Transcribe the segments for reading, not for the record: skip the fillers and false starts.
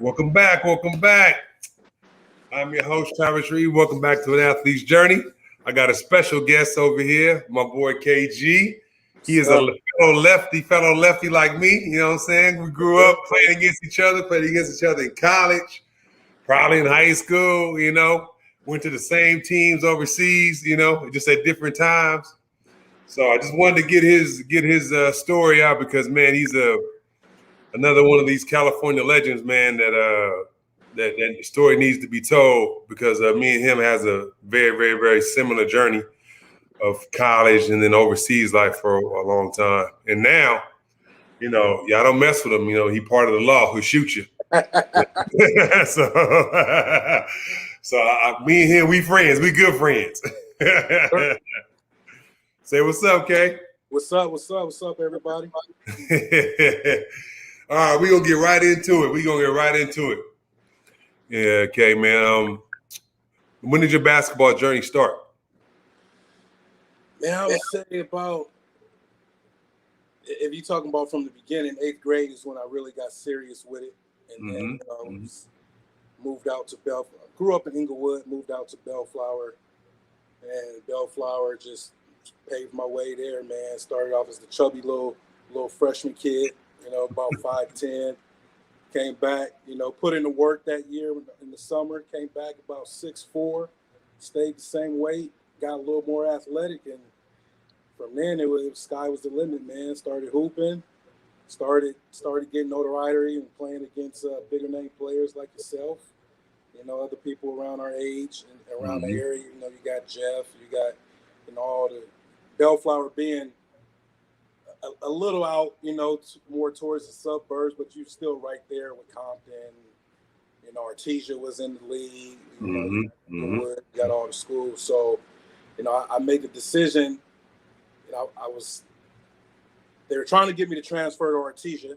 Welcome back. Welcome back. I'm your host, Travis Reed. Welcome back to An Athlete's Journey. I got a special guest over here, my boy KG. He is a fellow lefty like me. You know what I'm saying? We grew up playing against each other in college, probably in high school, you know. Went to the same teams overseas, you know, just at different times. So I just wanted to get his story out because, man, he's another one of these California legends, man, that the story needs to be told because me and him has a very, very, very similar journey of college and then overseas life for a long time. And now, you know, y'all don't mess with him. You know, he part of the law who'll shoot you. so me and him, we friends. We good friends. Say what's up, Kay. What's up, everybody? All right, we're going to get right into it. Yeah, okay, man. When did your basketball journey start? Man, I would say about, if you're talking about from the beginning, 8th grade is when I really got serious with it. And then moved out to grew up in Inglewood, moved out to Bellflower. And Bellflower just paved my way there, man. Started off as the chubby little freshman kid, you know, about 5'10". Came back, you know, put in the work that year in the summer. Came back about 6'4", stayed the same weight, got a little more athletic, and from then sky was the limit, man. Started hooping, started getting notoriety and playing against bigger name players like yourself, you know, other people around our age and around the area. You know, you got Jeff, you got, you know, all the Bellflower being a little out, you know, more towards the suburbs, but you're still right there with Compton. You know, Artesia was in the league. You know, got all the schools. So, you know, I made the decision. You know, they were trying to get me to transfer to Artesia.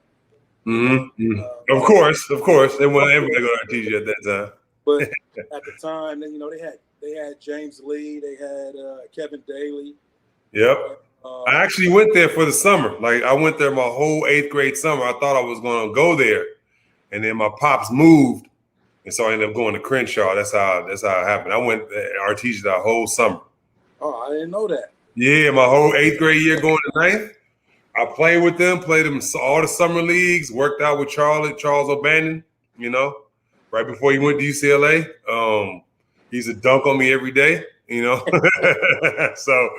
Of course. They wanted everybody to go to Artesia at that time. But at the time, you know, they had James Lee, they had Kevin Daly. Yep. I actually went there for the summer. Like I went there my whole 8th grade summer. I thought I was going to go there, and then my pops moved, and so I ended up going to Crenshaw. That's how it happened. I went to Artesia the whole summer. Oh, I didn't know that. Yeah, my whole 8th grade year going to 9th. I played with them, played them all the summer leagues, worked out with Charles O'Bannon, you know, right before he went to UCLA. He used to dunk on me every day, you know. So,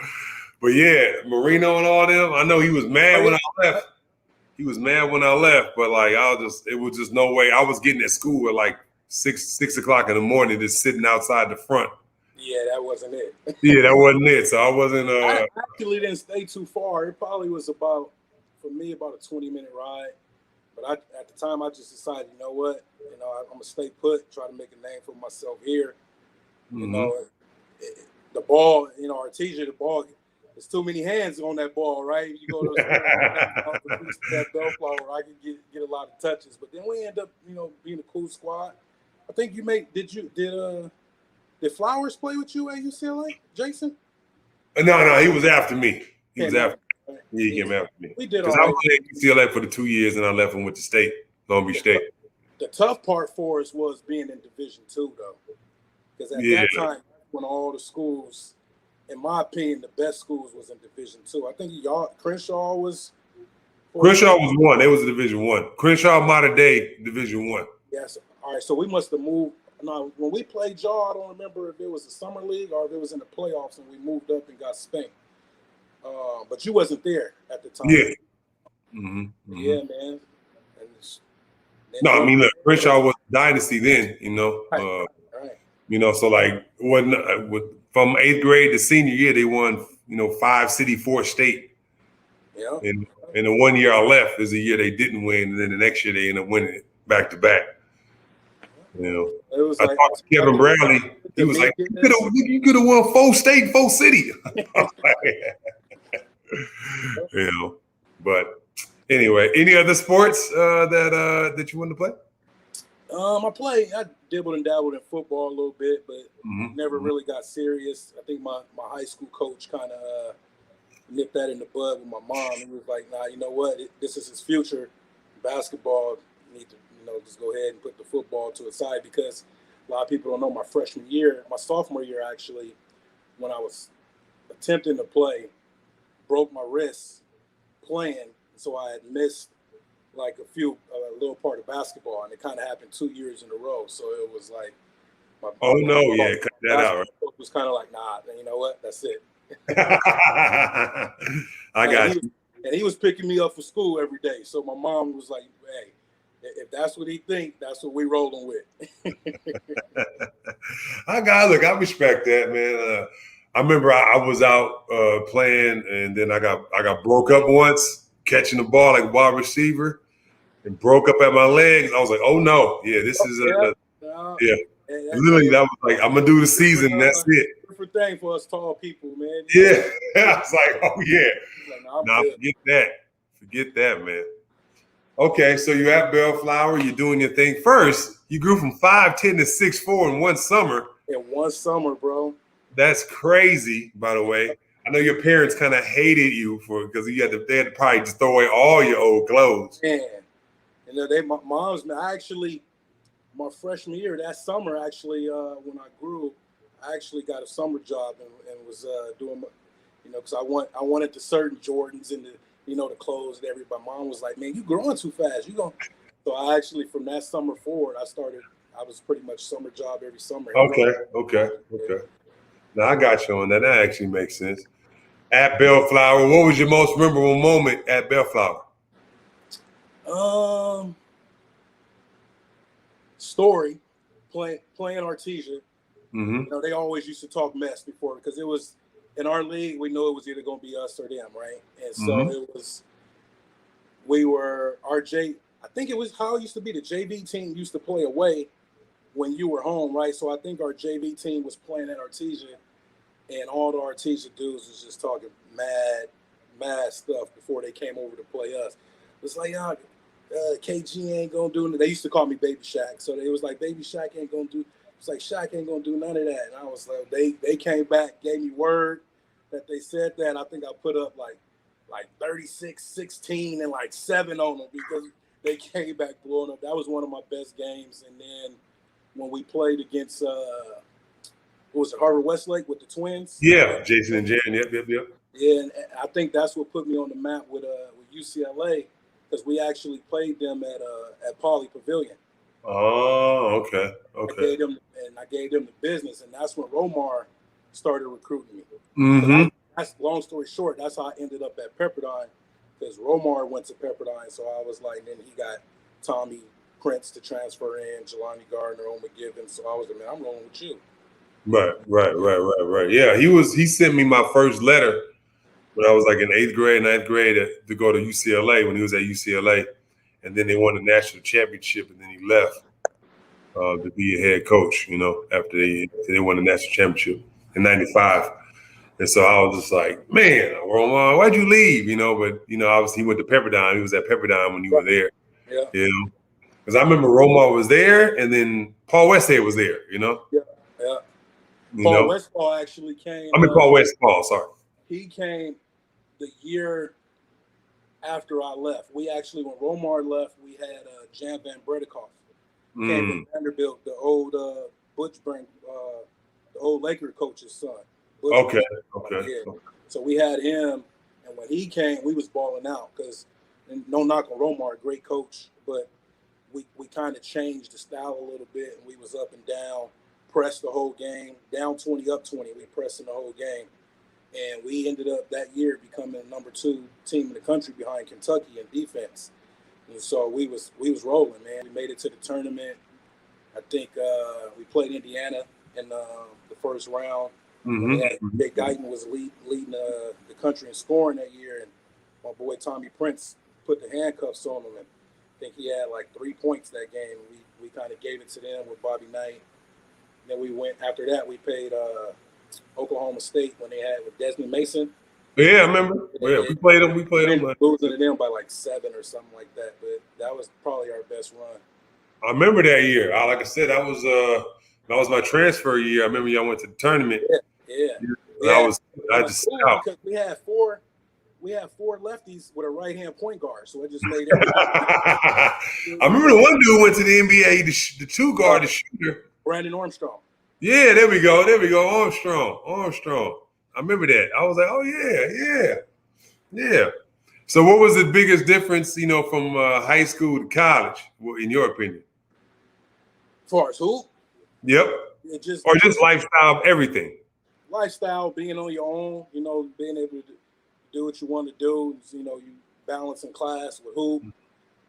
but yeah, Marino and all them, I know he was mad when I left. He was mad when I left, but like it was just no way. I was getting at school at like 6 o'clock in the morning, just sitting outside the front. Yeah, that wasn't it. Yeah, that wasn't it. So I wasn't. I actually didn't stay too far. It probably was about a 20-minute ride. But at the time, I just decided, you know what? You know, I'm gonna stay put, try to make a name for myself here. You know, the ball, you know, Artesia, the ball. There's too many hands on that ball, right? You go to that Bellflower, I can get a lot of touches. But then we end up, you know, being a cool squad. I think did Flowers play with you at UCLA, Jason? No, he was after me. He came after me. We did all right. I was at UCLA for the 2 years, and I left and went to State, Long Beach State. The tough part for us was being in Division II, though, because at that time, when all the schools, in my opinion, the best schools was in Division II. I think Crenshaw was one. They was Division I. Crenshaw, modern day Division I. Yes. All right. So we must have moved. Now, when we played y'all, I don't remember if it was the summer league or if it was in the playoffs and we moved up and got spanked. But you wasn't there at the time. Yeah. Yeah, man. No, I mean, look, Crenshaw was dynasty then, you know. Right. You know, so like from 8th grade to senior year, they won, you know, 5 city, 4 state. Yeah. And the 1 year I left is the year they didn't win, and then the next year they ended up winning it back to back. You know, it was I talked to Kevin Bradley. He was like, "You could have won 4 state and 4 city." You know, but anyway, any other sports that you wanted to play? I dibbled and dabbled in football a little bit, but never really got serious. I think my high school coach kind of nipped that in the bud with my mom. He was like, "Nah, you know what? This is his future. Basketball need to, you just go ahead and put the football to the side, because a lot of people don't know my sophomore year, actually, when I was attempting to play, broke my wrist playing. So I had missed like a little part of basketball, and it kind of happened 2 years in a row. So it was like, cut that out. Right? Was kind of like, nah, you know what? That's it. I got you. And he was picking me up for school every day. So my mom was like, hey, if that's what he think, that's what we rolling with. I respect that, man. I remember I was out playing, and then I got broke up once catching the ball like wide receiver, and broke up at my leg. I was like, oh no, yeah, this is Literally, that was like, I'm gonna do the season. And that's it. Different thing for us tall people, man. Yeah, I was like, oh yeah. Like, forget that, man. Okay, so you're at Bellflower, you're doing your thing. First, you grew from 5'10" to 6'4" in one summer. In one summer, bro. That's crazy, by the way. I know your parents kind of hated you because they had to probably just throw away all your old clothes. Man, my mom's, actually, my freshman year, that summer, actually, when I grew, I actually got a summer job and was doing, because I wanted the certain Jordans and the clothes and everybody. My mom was like, man, you growing too fast. So I actually, from that summer forward, I was pretty much summer job every summer. Okay. Now I got you on that. That actually makes sense. At Bellflower, what was your most memorable moment at Bellflower? Story, playing Artesia. Mm-hmm. They always used to talk mess before, because it was in our league. We knew it was either going to be us or them, right? And so I think it was how it used to be. The JV team used to play away when you were home, right? So I think our JV team was playing at Artesia, and all the Artesia dudes was just talking mad stuff before they came over to play us. It's like, KG ain't gonna do. They used to call me Baby Shaq, so they was like, Baby Shaq ain't gonna do. It's like, Shaq ain't gonna do none of that. And I was like, they came back, gave me word that they said that. I think I put up like 36, 16, and like 7 on them, because they came back blowing up. That was one of my best games. And then when we played against what was it, Harvard Westlake with the Twins? Yeah, Jason and Jan. Yep. Yeah, and I think that's what put me on the map with UCLA, because we actually played them at Pauley Pavilion. Oh, okay. I gave them the business, and that's when Romar started recruiting me. Mm-hmm. That's long story short. That's how I ended up at Pepperdine, because Romar went to Pepperdine. So I was like, then he got Tommy Prince to transfer in, Jelani Gardner, Oma Gibbs. So I was like, man, I'm rolling with you. Right. Yeah, he sent me my first letter when I was like in 8th grade, 9th grade to go to UCLA when he was at UCLA. And then they won the national championship, and then he left to be a head coach, after they won the national championship in 95. And so I was just like, man, Roman, why'd you leave? But, obviously he went to Pepperdine. He was at Pepperdine when you were there. Yeah. Because I remember Romar was there, and then Paul Westhead was there, Yeah. Paul Westphal actually came. Paul Westphal, sorry. He came the year after I left. We actually, when Romar left, we had Jan Van Bredikoff. Came from Vanderbilt, the old Butch Brink, the old Laker coach's son. Okay. Yeah. So we had him, and when he came, we was balling out, because, no knock on Romar, great coach, but we kind of changed the style a little bit, and we was up and down, pressed the whole game, down 20, up 20, we pressing the whole game. And we ended up that year becoming the number 2 team in the country behind Kentucky in defense. And so we was rolling, man. We made it to the tournament. I think we played Indiana in the first round. Mm-hmm. Jay Guyton was leading the country in scoring that year, and my boy Tommy Prince put the handcuffs on him, and I think he had like 3 points that game. We kind of gave it to them with Bobby Knight. And then we went after that. We played Oklahoma State when they had with Desmond Mason. Yeah, I remember. We played them. Losing to them by like 7 or something like that. But that was probably our best run. I remember that year. Like I said, that was my transfer year. I remember y'all went to the tournament. Yeah. I just cool, because we had 4 we had 4 lefties with a right-hand point guard, so it just made everything. I remember the one dude went to the NBA, the 2 guard, the shooter. Brandon Armstrong. Yeah, there we go. Armstrong. I remember that. I was like, oh yeah. So what was the biggest difference, from high school to college, in your opinion? As far as who? Yep. Or just lifestyle, everything. Lifestyle, being on your own, being able to do what you want to do. You balancing class with hoop,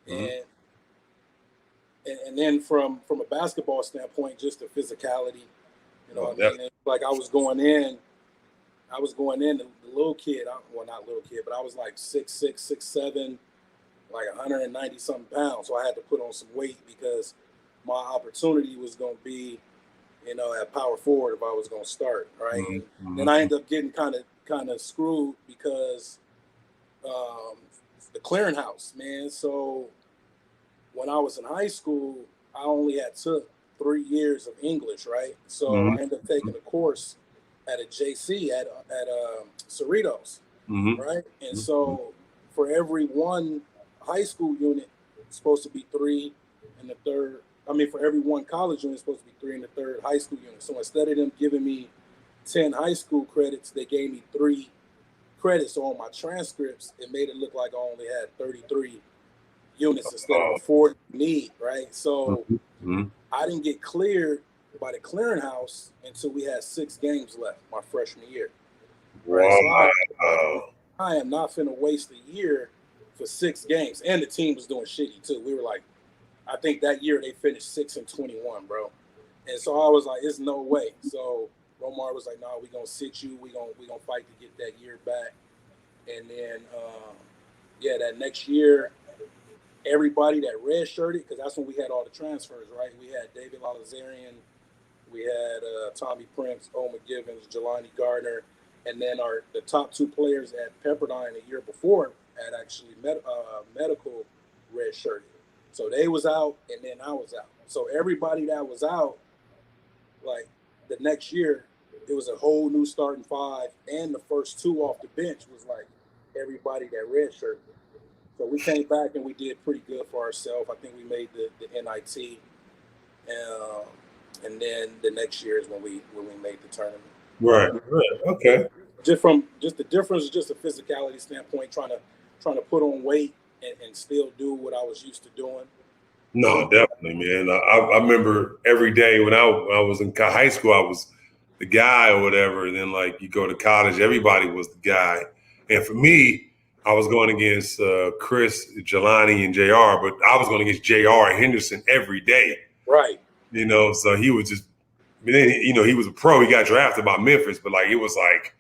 and then from a basketball standpoint, just the physicality. Like I was going in, the little kid. Well, not little kid, but I was like 6'6", 6'7", like 190 something pounds. So I had to put on some weight because my opportunity was going to be, at power forward if I was going to start, right? Mm-hmm. Then I ended up getting kind of screwed because the clearinghouse, man. So when I was in high school, I only had took 3 years of English, right? So I ended up taking a course at a JC at Cerritos, right? And so for every one high school unit, it's supposed to be 3, and the third. I mean, for every one college unit, it's supposed to be 3 in the third high school unit. So instead of them giving me 10 high school credits, they gave me 3 credits. So on my transcripts, it made it look like I only had 33 units instead of 40 need, right? So I didn't get cleared by the clearinghouse until we had 6 games left my freshman year. Right? Wow. So I am not finna waste a year for 6 games. And the team was doing shitty too. We were like, I think that year they finished 6-21, bro. And so I was like, "There's no way." So Romar was like, "No, we gonna sit you. We gonna fight to get that year back." And then, that next year, everybody that redshirted, because that's when we had all the transfers, right? We had David Lalazarian, we had Tommy Prince, Oma Gibbs, Jelani Gardner, and then the top 2 players at Pepperdine the year before had actually medical redshirted. So they was out, and then I was out. So everybody that was out, like the next year, it was a whole new starting 5, and the first 2 off the bench was like everybody that redshirted. So we came back and we did pretty good for ourselves. I think we made the NIT, and then the next year is when we made the tournament. Right. Okay. Just the difference, just a physicality standpoint, trying to put on weight and still do what I was used to doing. No, definitely, man. I remember every day when I was in high school, I was the guy or whatever. And then like you go to college, everybody was the guy. And for me, I was going against Chris, Jelani, and JR, but I was going against JR and Henderson every day. Right. So he was just, he was a pro. He got drafted by Memphis, but like it was like,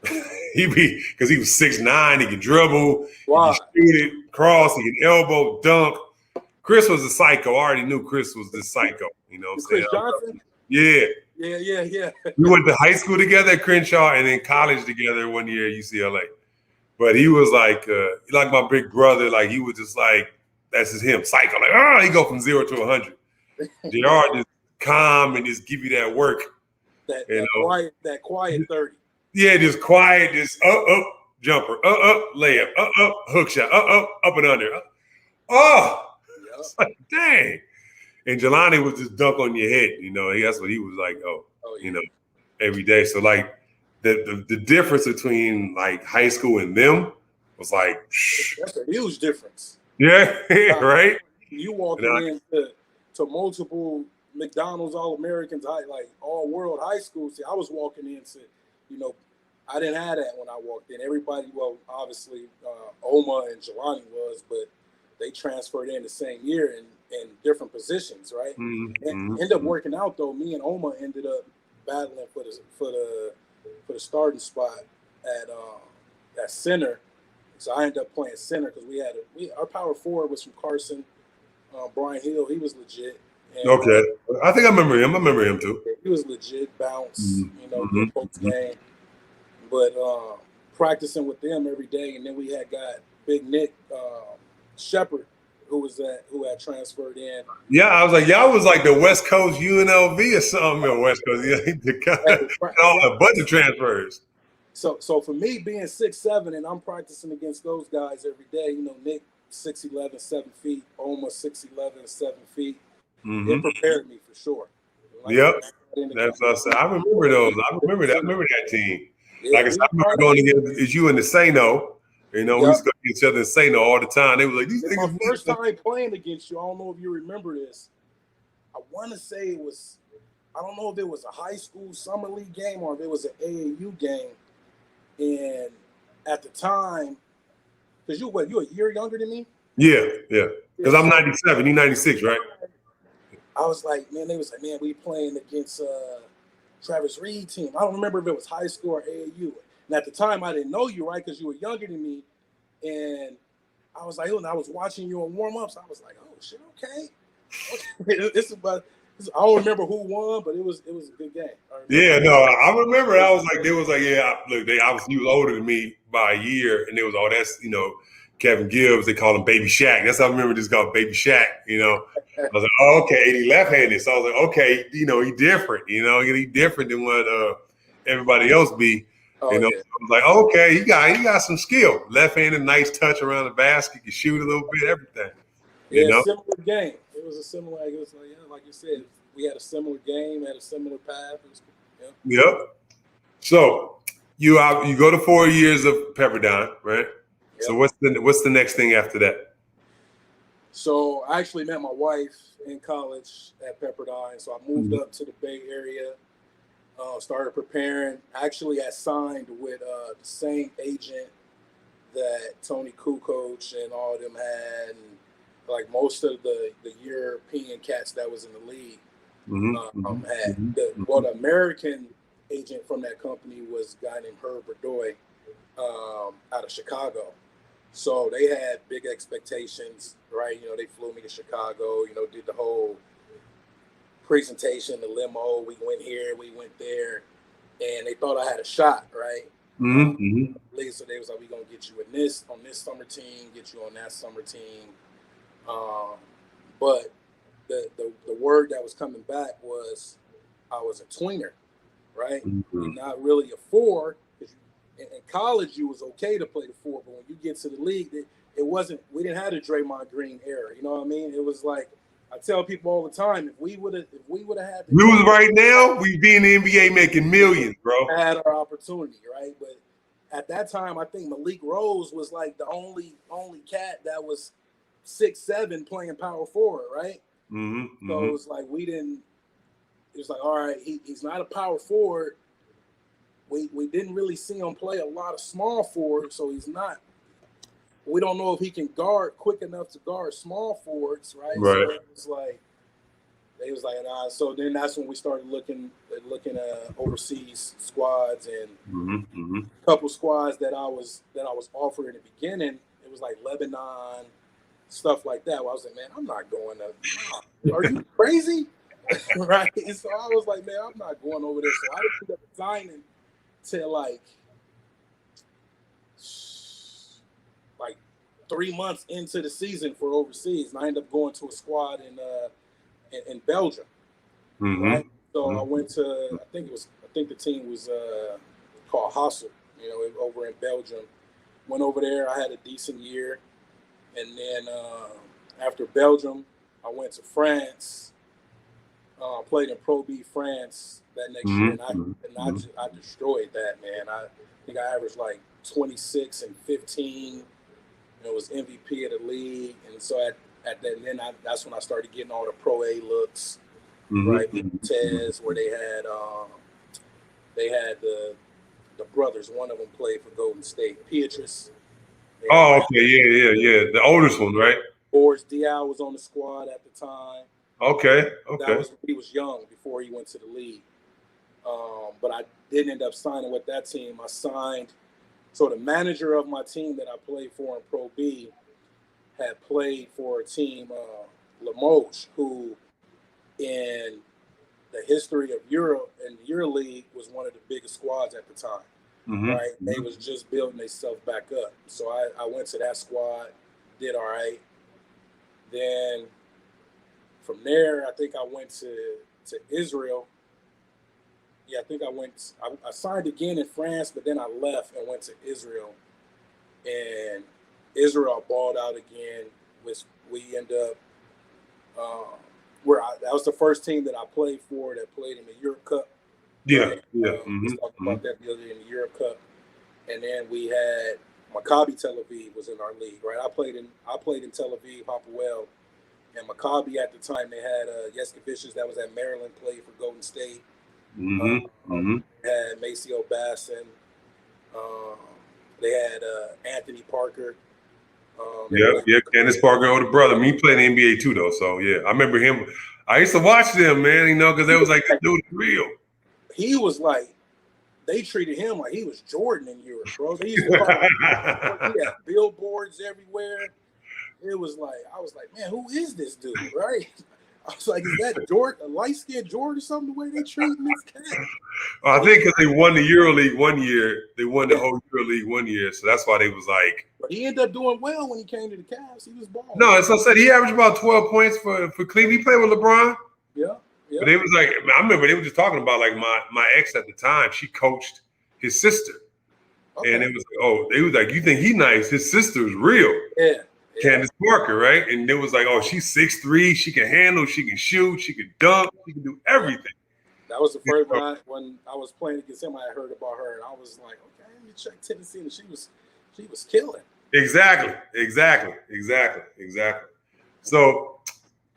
because he was 6'9", he could dribble, wow. He could shoot it, cross, he could elbow, dunk. Chris was a psycho. I already knew Chris was this psycho. You know what I'm saying? Chris Johnson? Yeah. Yeah. We went to high school together at Crenshaw and then college together one year at UCLA. But he was like my big brother. Like he was just like, that's just him, psycho. Like, he go from 0 to 100. JR just calm and just give you that work. That quiet 30. Yeah, just quiet, just up, jumper, layup, hook shot, up and under. It's like, dang. And Jelani was just dunk on your head, that's what he was like, every day. So like the difference between like high school and them was like, that's a huge difference. Yeah, right? You walking into multiple McDonald's All-Americans, like all-world high schools. See, I was walking into, I didn't have that when I walked in. Everybody, well, obviously, Oma and Jelani was, but they transferred in the same year in different positions, right? And ended up working out though. Me and Oma ended up battling for the starting spot at center. So I ended up playing center because our power forward was from Carson. Brian Hill, he was legit. And, okay, I think I remember him. I remember him too. He was legit, bounce, good post game. But practicing with them every day, and then we had got Big Nick Shepard, who had transferred in. Yeah, I was like, y'all was like the West Coast UNLV or something. Or West Coast, a bunch of transfers. So for me being 6'7" and I'm practicing against those guys every day, you know, Nick 6'11", 7 feet, almost 6'11", 7 feet. It prepared me for sure. Like Yep. That's us. I remember those. I remember that. I remember that team. Yeah, like I said, I remember going against you in the Sano. You know, we used to go against each other in Sano all the time. They were like, these niggas. My first time playing against you, I don't know if you remember this. I want to say it was, I don't know if it was a high school summer league game or if it was an AAU game. And at the time, because you a year younger than me? Yeah. Because I'm 97, you 96, right? I was like, man, they was like, man, we playing against Travis Reed team. I don't remember if it was high school or AAU. And at the time, I didn't know you, right? Because you were younger than me. And I was like, oh, and I was watching you on warm-ups. I was like, oh, shit, okay. This is about. I don't remember who won, but it was a good game. Yeah, no, I remember. I was like, they was like, yeah, look, he was older than me by a year, and they was, oh, that's, you know, Kevin Gibbs. They call him Baby Shaq. That's how I remember this called Baby Shaq. You know, I was like, oh, okay, and he left-handed, so I was like, okay, you know, he different. You know, he different than what everybody else be. You know, so I was like, okay, he got some skill. Left-handed, nice touch around the basket, can shoot a little bit, everything. You know? Similar game. It was a similar. It was like you said, we had a similar game, had a similar path. Yep. So you go to 4 years of Pepperdine, right? Yep. So what's the next thing after that? So I actually met my wife in college at Pepperdine. So I moved up to the Bay Area, started preparing. Actually, I signed with the same agent that Tony Kukoc and all of them had, and like most of the European cats that was in the league had. The American agent from that company was a guy named Herb Berdoy out of Chicago. So they had big expectations, right? You know, they flew me to Chicago, you know, did the whole presentation, the limo. We went here, we went there, and they thought I had a shot, right? So they was like, we're going to get you on this summer team, get you on that summer team. But the word that was coming back was I was a tweener, right? You're not really a four. In college, you was okay to play the four, but when you get to the league, it wasn't. We didn't have the Draymond Green era. You know what I mean? It was like I tell people all the time, if we would have had, we was right now, we'd be in the NBA making millions, bro. Had our opportunity, right? But at that time, I think Malik Rose was like the only cat that was 6'7" playing power forward, right? So it was like we didn't. It was like, all right, he's not a power forward. We didn't really see him play a lot of small forward, so he's not. We don't know if he can guard quick enough to guard small forwards, right? So it was like they was like, nah. So then that's when we started looking at overseas squads and a couple squads that I was offered in the beginning. It was like Lebanon, stuff like that. Well, I was like, man, I'm not going to. Are you crazy? Right? So I was like, man, I'm not going over there. So I ended up signing to like 3 months into the season for overseas, and I ended up going to a squad in Belgium. Right? So I went to I think the team was called Hassel, you know, over in Belgium. Went over there, I had a decent year, and then after Belgium, I went to France. Played in Pro B France that next year, and I destroyed that, man. I think I averaged like 26 and 15. It was MVP of the league, and so at that, and then that's when I started getting all the Pro A looks, right? Tez, where they had the brothers. One of them played for Golden State, Beatrice. Oh, okay, yeah. The oldest one, right? Boris Diaw was on the squad at the time. Okay. He was young before he went to the league. But I didn't end up signing with that team. I signed. So the manager of my team that I played for in Pro B had played for a team, Limoges, who in the history of Europe and EuroLeague was one of the biggest squads at the time. Right? They was just building themselves back up. So I went to that squad, did all right. Then from there, I think I went to Israel Yeah, I think I signed again in France, but then I left and went to Israel. And Israel balled out again. We end up that was the first team that I played for that played in the Europe Cup. Yeah, right? yeah. We talked about that the other day in the Europe Cup. And then we had Maccabi Tel Aviv was in our league, right? I played in Tel Aviv, Hapoel, and Maccabi at the time they had Yeskevicius that was at Maryland, played for Golden State. Had Maceo Basson. They had Anthony Parker. Yeah, Candace Parker, older brother. Me playing the NBA too, though. So yeah, I remember him. I used to watch them, man. You know, because they was like, this dude is real. He was like, they treated him like he was Jordan in Europe, bro. They used to call him, he had billboards everywhere. It was like, I was like, man, who is this dude, right? I was like, is that Jordan, a light-skinned Jordan or something, the way they treating this cat? I think because they won the EuroLeague one year. They won the whole EuroLeague one year. So that's why they was like. But he ended up doing well when he came to the Cavs. He was balling. No, as I said, he averaged about 12 points for Cleveland. He played with LeBron. Yeah. But they was like, I remember they were just talking about like my ex at the time. She coached his sister. Okay. And it was like, oh, they was like, you think he nice? His sister is real. Yeah. Candace Parker, right? And it was like, oh, she's 6'3", she can handle, she can shoot, she can dunk, she can do everything. That was the first when I was playing against him, I heard about her, and I was like, okay, let me check Tennessee, and she was killing. Exactly. So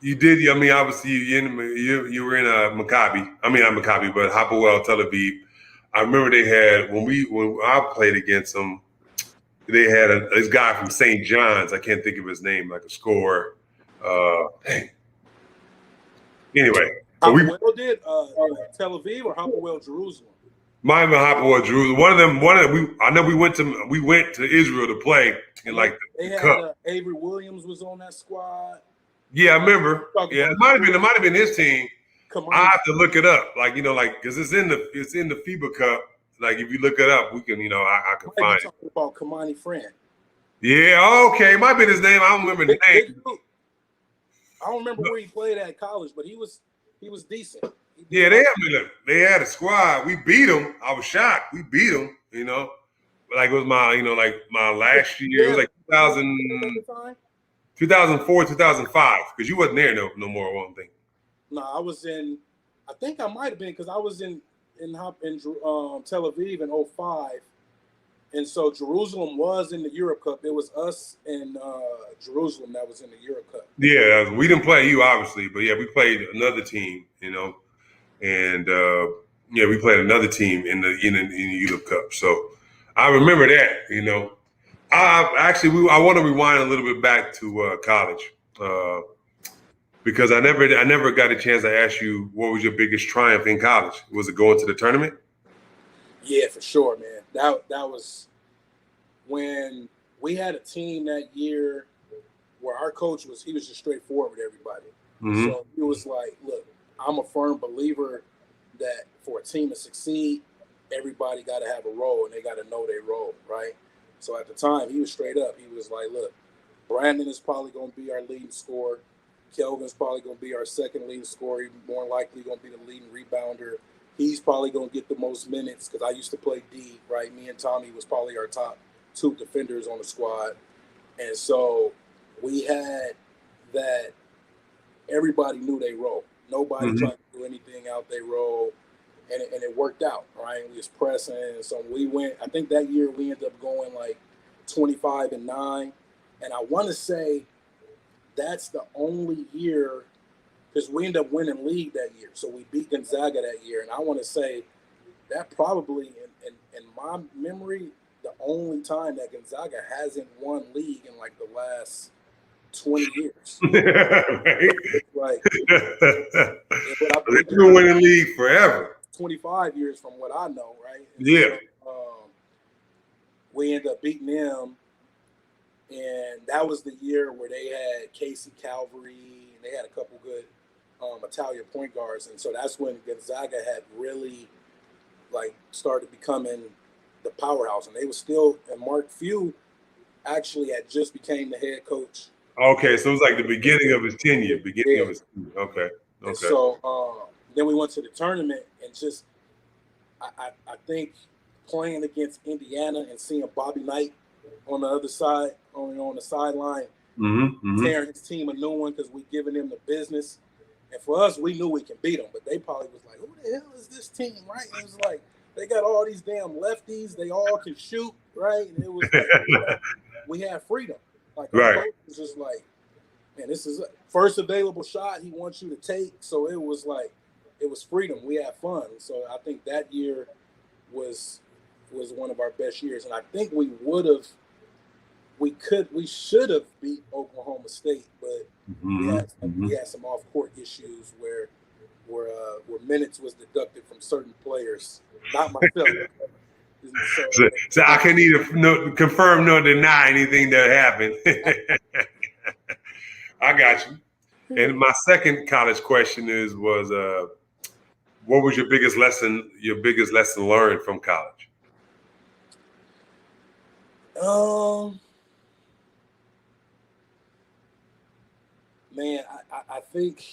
you did. I mean, obviously you were in Maccabi. I mean, not Maccabi, but Hapoel Tel Aviv. I remember they had when I played against them. They had this guy from St. John's. I can't think of his name, like a scorer. Anyway. Hapoel did Tel Aviv or Hapoel Jerusalem? Might have been Hapoel Jerusalem. One of them. I know we went to Israel to play in like they had Cup. Avery Williams was on that squad. Yeah, I remember. Yeah, it might have been his team. I have to look it up, like because it's in the FIBA Cup. Like if you look it up, we can, I can find it. Talking about Kamani Friend. Yeah, okay, might be his name. I don't remember the name. I don't remember where he played at college, but he was decent. Yeah, they had a squad. We beat them. I was shocked. We beat them. Like it was my last year. It was like 2004, 2005. Because you wasn't there no more. One thing. No, I was in. I think I might have been because I was in Tel Aviv in 2005, and so Jerusalem was in the Europe Cup. It was us and Jerusalem that was in the Europe Cup. Yeah, we didn't play you obviously, but yeah, we played another team. And we played another team in the Europe Cup. So I remember that. I want to rewind a little bit back to college because I never got a chance to ask you what was your biggest triumph in college. Was it going to the tournament? Yeah, for sure, man. That was when we had a team that year where our coach was just straightforward with everybody. Mm-hmm. So he was like, look, I'm a firm believer that for a team to succeed, everybody got to have a role and they got to know their role, right? So at the time, he was straight up. He was like, look, Brandon is probably going to be our leading scorer. Kelvin's probably going to be our second leading scorer. He's more likely going to be the leading rebounder. He's probably going to get the most minutes because I used to play D, right? Me and Tommy was probably our top two defenders on the squad. And so we had that everybody knew their role. Nobody tried to do anything out their role, and it worked out, right? We was pressing, and so we went. I think that year we ended up going like 25-9, and I want to say that's the only year because we ended up winning league that year. So we beat Gonzaga that year, and I want to say that probably in my memory the only time that Gonzaga hasn't won league in like the last 20 years. Right. They've been winning league forever. 25 years from what I know, right? And yeah. So, we ended up beating them, and that was the year where they had Casey Calvary, and they had a couple good Italian point guards, and so that's when Gonzaga had really like started becoming the powerhouse, and they were still, and Mark Few actually had just became the head coach. Okay, so it was like the beginning of his tenure. Of his tenure. Okay. And so then we went to the tournament, and just I think playing against Indiana and seeing Bobby Knight on the other side, on the sideline, tearing his team a new one because we giving them the business. And for us, we knew we can beat them, but they probably was like, who the hell is this team, right? And it was like, they got all these damn lefties. They all can shoot, right? And it was like, we had freedom. Like, our coach was just like, man, this is a first available shot he wants you to take. So it was like, it was freedom. We had fun. So I think that year was one of our best years. And I think we should have beat Oklahoma State, but we had some off-court issues where minutes was deducted from certain players, not myself. So I can neither confirm nor deny anything that happened. I got you. And my second college question was what was your biggest lesson learned from college? Man, I think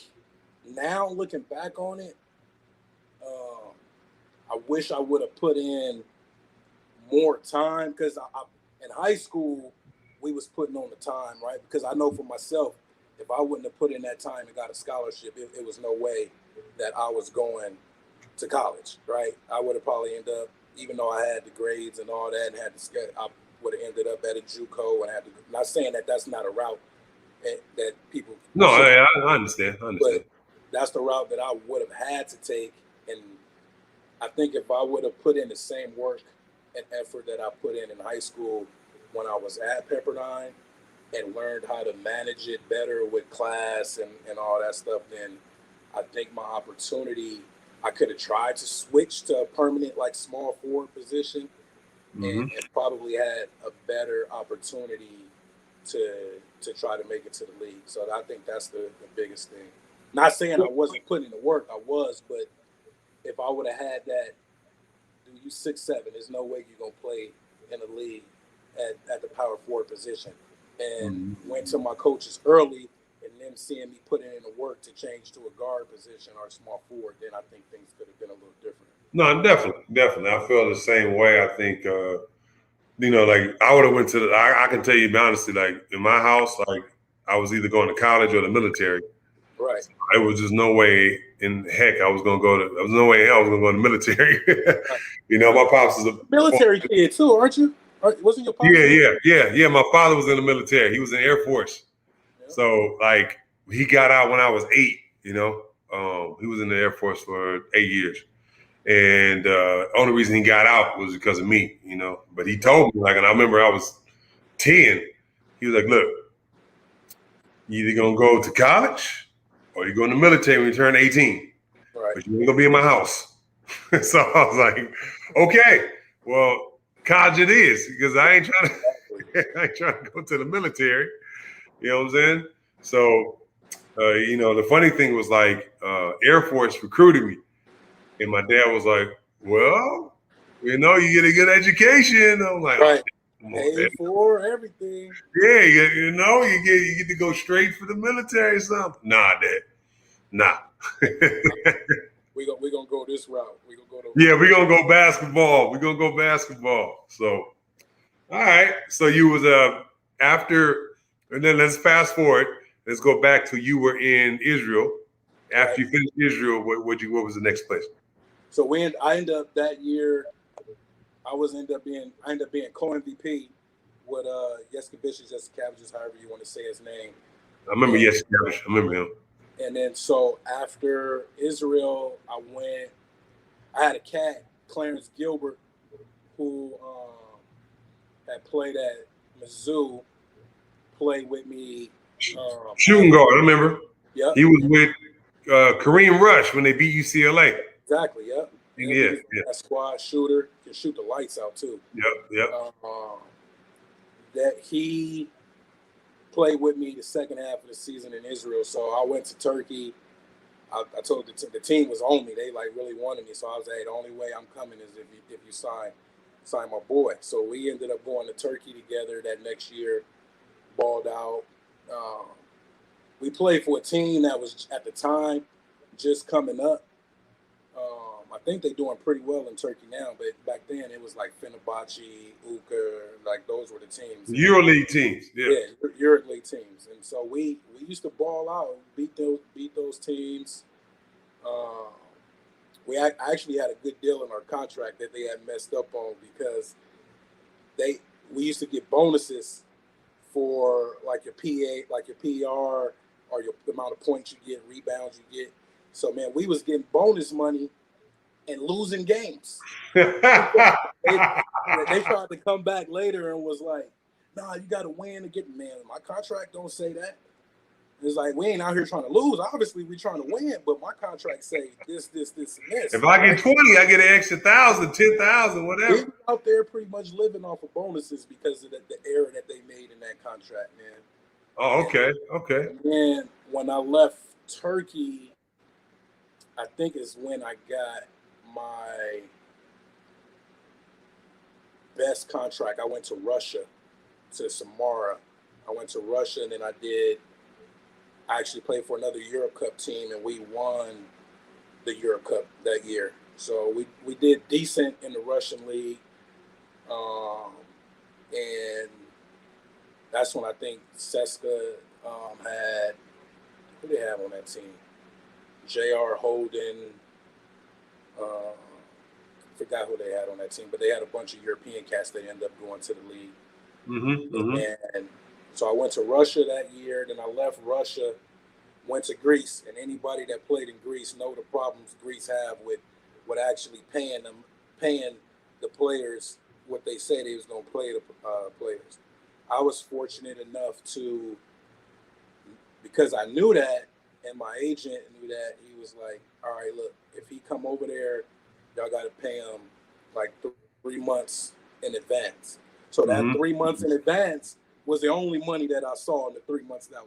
now looking back on it, I wish I would have put in more time, because in high school we was putting on the time, right? Because I know for myself, if I wouldn't have put in that time and got a scholarship, it was no way that I was going to college, right? I would have probably ended up, even though I had the grades and all that and had the schedule, I would have ended up at a JUCO and had to. Not saying that that's not a route that people. No, I understand. But that's the route that I would have had to take, and I think if I would have put in the same work and effort that I put in high school when I was at Pepperdine, and learned how to manage it better with class and all that stuff, then I think my opportunity, I could have tried to switch to a permanent, like, small forward position, and probably had a better opportunity to try to make it to the league. So I think that's the biggest thing. Not saying I wasn't putting in the work, I was, but if I would have had that, dude, you 6'7", there's no way you're going to play in the league at the power forward position. And went to my coaches early, and them seeing me putting in the work to change to a guard position or a small forward, then I think things could have been a little different. No, definitely. I feel the same way. I think, like, I would have went to I can tell you honestly, like, in my house, like, I was either going to college or the military. Right. So it was just no way in heck I was going to go to. There was no way in hell I was going to go to the military. Right. My pops is a military kid too, aren't you? Wasn't your pops? Yeah. My father was in the military. He was in the Air Force. Yeah. So, like, he got out when I was 8. He was in the Air Force for 8 years. And only reason he got out was because of me, But he told me, like, and I remember I was 10. He was like, look, you either gonna go to college or you go in the military when you turn 18. Right. But you ain't gonna be in my house. So I was like, okay, well, college it is, because I ain't trying to go to the military. You know what I'm saying? So, the funny thing was, like, Air Force recruited me. And my dad was like, well, you get a good education. I'm like, right. Paid for everything. Yeah, you get to go straight for the military or something. Nah, Dad. Nah. We're gonna go this route. We're gonna go basketball. So, all right. So you was after, and then let's fast forward. Let's go back to you were in Israel. After you finished Israel, what was the next place? So I ended up that year. I ended up being co-MVP with Yeskavich's, however you want to say his name. I remember Yeskavich. I remember him. And then so after Israel, I had a cat, Clarence Gilbert, who had played at Mizzou, played with me. Shooting guard, I remember. Yeah. He was with Kareem Rush when they beat UCLA. Exactly, yep. Yeah. That squad shooter, can shoot the lights out too. Yep. That he played with me the second half of the season in Israel. So I went to Turkey. I told the team was on me. They, like, really wanted me. So I was like, hey, the only way I'm coming is if you sign my boy. So we ended up going to Turkey together that next year, balled out. We played for a team that was at the time just coming up. I think they're doing pretty well in Turkey now, but back then it was like Fenerbahce, Uka, like those were the teams. EuroLeague teams, yeah, EuroLeague teams, and so we used to ball out, beat those teams. I actually had a good deal in our contract that they had messed up on because we used to get bonuses for like your PA, like your PR, or the amount of points you get, rebounds you get. So man, we was getting bonus money and losing games. they tried to come back later and was like, "Nah, you got to win to get." Man, my contract don't say that. It's like we ain't out here trying to lose. Obviously, we trying to win, but my contract say this, and this. If I get 20, I get an extra 1,000, 10,000, whatever. We out there pretty much living off of bonuses because of the error that they made in that contract, man. Oh, okay, okay. And then when I left Turkey, I think is when I got my best contract. I went to Russia, to Samara. I went to Russia, and then I actually played for another Europe Cup team, and we won the Europe Cup that year. So we did decent in the Russian league, and that's when I think Seska had, who they have on that team? J.R. Holden, forgot who they had on that team, but they had a bunch of European cats that ended up going to the league. And so I went to Russia that year. Then I left Russia, went to Greece, and anybody that played in Greece know the problems Greece have with actually paying the players what they say they was going to play the players. I was fortunate enough to, because I knew that, and my agent knew that, he was like, all right, look, if he come over there, y'all got to pay him like 3 months in advance. So that 3 months in advance was the only money that I saw in the 3 months that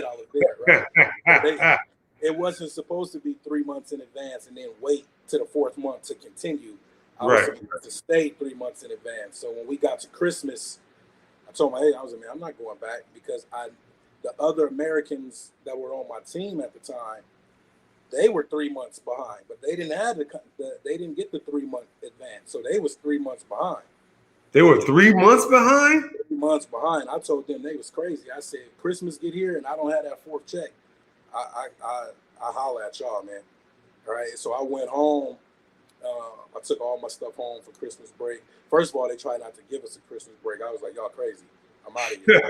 I was there, right? It wasn't supposed to be 3 months in advance and then wait to the fourth month to continue. I was supposed to stay 3 months in advance. So when we got to Christmas, I told my agent, I was like, man, I'm not going back, because the other Americans that were on my team at the time, they were 3 months behind, but they didn't have they didn't get the 3 month advance, so they was 3 months behind. They were 3 months behind? 3 months behind. I told them they was crazy. I said, Christmas get here and I don't have that fourth check, I holler at y'all, man. All right, so I went home. I took all my stuff home for Christmas break. First of all, they tried not to give us a Christmas break. I was like, y'all crazy. I'm out of here.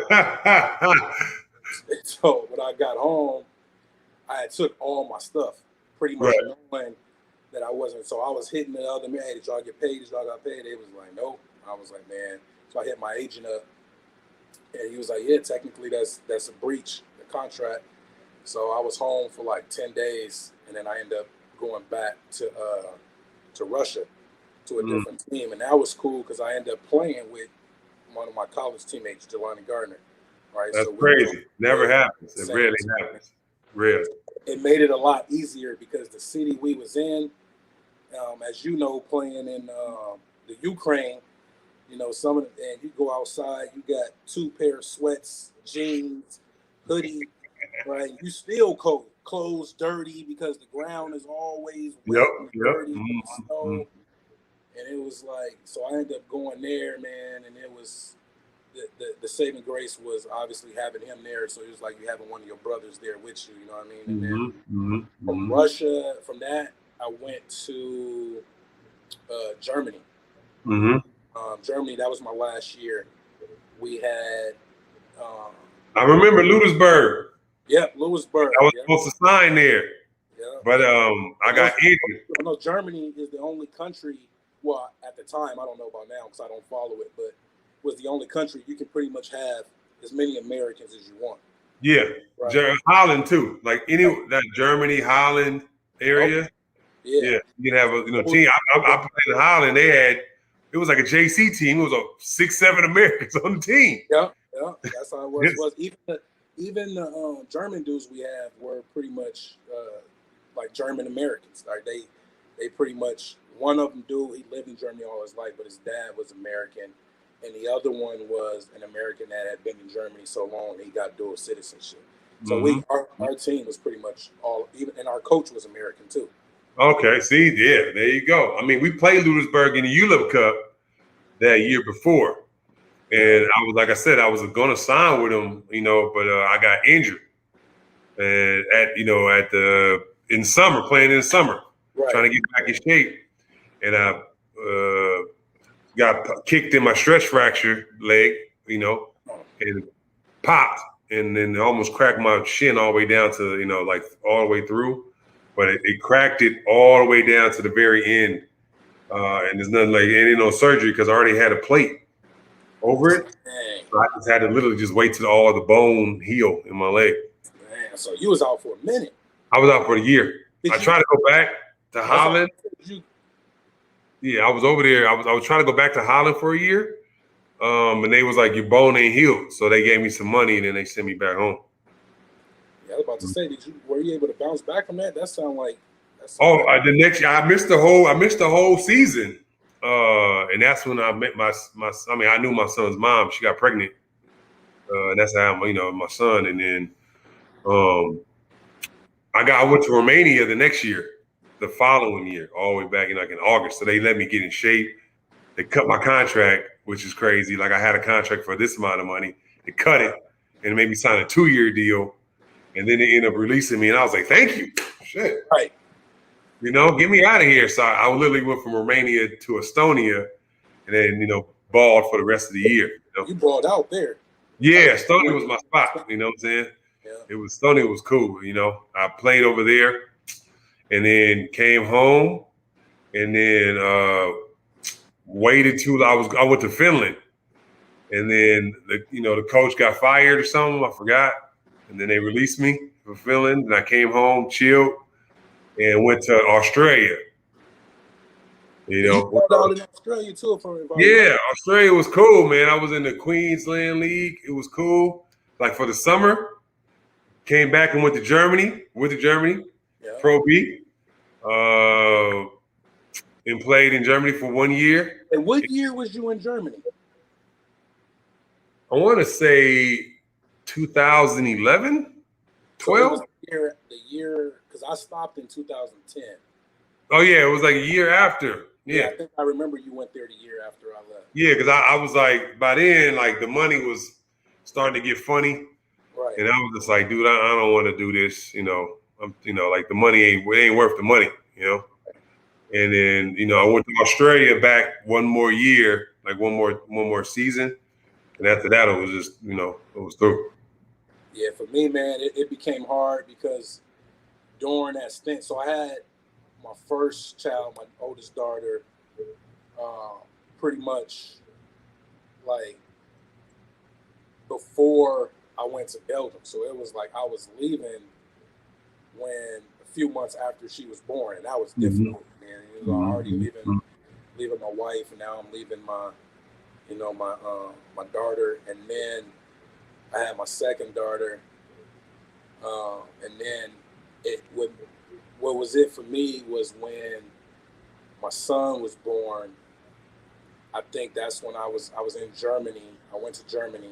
So when I got home, I had took all my stuff, pretty much knowing that I wasn't. So I was hitting the other man, hey, did y'all get paid? Did y'all got paid? They was like, nope. I was like, man. So I hit my agent up, and he was like, yeah, technically that's a breach, the contract. So I was home for like 10 days, and then I ended up going back to Russia to a different team. And that was cool because I ended up playing with one of my college teammates, Jelani Gardner. Right? That's crazy. Never happens. It rarely happens. Really. It made it a lot easier because the city we was in, as you know, playing in the Ukraine, you know, and you go outside, you got 2 pair of sweats, jeans, hoodie, right? You still cold, clothes dirty because the ground is always wet and dirty from snow. And it was like, so I ended up going there, man, and it was the saving grace was obviously having him there. So it was like you having one of your brothers there with you, you know what I mean? And then from Russia, from that, I went to Germany. Germany, that was my last year. We had I remember Lewisburg. Yep, Lewisburg. I was supposed to sign there. Yeah. But I got injured. I know Germany is the only country, well, at the time, I don't know about now because I don't follow it, but was the only country you can pretty much have as many Americans as you want. Yeah. Right. Holland too. Like that Germany, Holland area. Okay. Yeah. You can have a team. I played in Holland. It was like a JC team. It was 6-7 Americans on the team. Yeah. That's how it was. Even the German dudes we have were pretty much like German Americans. Like they pretty much, one of them he lived in Germany all his life, but his dad was American, and the other one was an American that had been in Germany so long he got dual citizenship. So our team was pretty much all even, and our coach was American too. Okay, see, yeah, there you go. I mean, we played Lewisburg in the ULIP Cup that year before. And I was, like I said, I was going to sign with him, but I got injured. And in summer, playing in summer, trying to get back in shape. And I got kicked in my stretch fracture leg, and popped, and then it almost cracked my shin all the way down to, like all the way through. But it cracked it all the way down to the very end. And there's nothing like, ain't no surgery because I already had a plate over it. So I just had to literally just wait till all the bone heal in my leg. Man, so you was out for a minute. I was out for a year. I tried to go back to Holland. Yeah, I was over there. I was trying to go back to Holland for a year. And they was like, your bone ain't healed. So they gave me some money and then they sent me back home. Yeah, I was about to say, were you able to bounce back from that? That sound like the next year I missed the whole season. And that's when I met I knew my son's mom. She got pregnant. And that's how my son. And then I went to Romania the next year, the following year, all the way back in August. So they let me get in shape. They cut my contract, which is crazy. Like I had a contract for this amount of money. They cut it and made me sign a 2-year deal. And then they ended up releasing me. And I was like, thank you. Shit. Right. Get me out of here. So I literally went from Romania to Estonia and then, balled for the rest of the year. You balled out there. Yeah, Estonia was my spot. You know what I'm saying? Yeah. Estonia was cool. I played over there and then came home and then waited till I went to Finland. And then the coach got fired or something. I forgot. And then they released me from Finland. And I came home, chilled, and went to Australia. You played out in Australia too Yeah, Australia was cool, man. I was in the Queensland League. It was cool. Like for the summer, came back and went to Germany. Yeah. Pro B. And played in Germany for 1 year. And what year was you in Germany? I want to say 2011, 12. So the year, because I stopped in 2010. Oh yeah, it was like a year after. Yeah, I think I remember you went there the year after I left. Yeah, because I was like, by then, like the money was starting to get funny, right? And I was just like, dude, I don't want to do this. Like the money ain't worth the money, And then I went to Australia back one more year, like one more season, and after that, it was just it was through. Yeah, for me, man, it became hard because during that stint, so I had my first child, my oldest daughter, pretty much like before I went to Belgium. So it was like I was leaving when a few months after she was born, and that was difficult, man. It was already leaving my wife, and now I'm leaving my my daughter, and then I had my second daughter, and then what was it for me was when my son was born. I think that's when I was in Germany. I went to Germany,